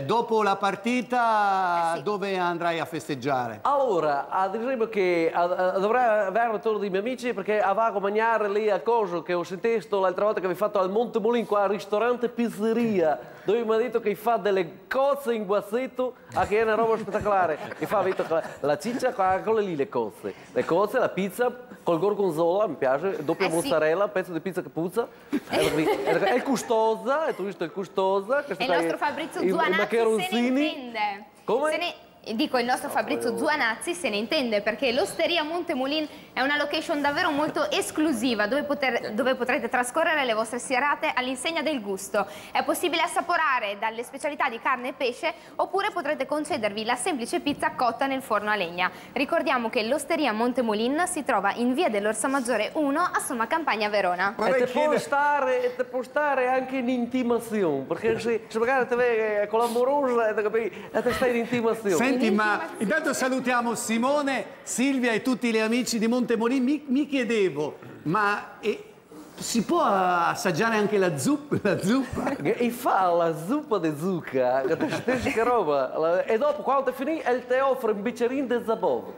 dopo la partita dove andrai a festeggiare? Allora, diremo che dovrei avere il turno dei miei amici perché avevo a mangiare lì a coso che ho sentito l'altra volta che avevi fatto al Monte Molin qua al ristorante pizzeria dove mi ha detto che fa delle cozze in guazzetto che è una roba spettacolare che fa la ciccia con le cozze, la pizza col gorgonzola mi piace, doppia mozzarella, pezzo di pizza che puzza è costosa, e tu visto è costosa e il nostro Fabrizio Zuanazzi se ne intende. Come? Dico, il nostro Fabrizio Zuanazzi se ne intende perché l'Osteria Montemolin è una location davvero molto esclusiva dove potrete trascorrere le vostre serate all'insegna del gusto. È possibile assaporare dalle specialità di carne e pesce oppure potrete concedervi la semplice pizza cotta nel forno a legna. Ricordiamo che l'Osteria Montemolin si trova in via dell'Orsa Maggiore 1 a Somma Campagna, Verona. E te può stare anche in intimazione, perché se magari te vedi con l'amorosa e te stai in intimazione. Senti, ma intanto salutiamo Simone, Silvia e tutti gli amici di Montemolin. Mi chiedevo, ma si può assaggiare anche la zuppa? E fa la zuppa di zucca, che roba. E dopo, quando finì, te offre un bicchierino di zabov.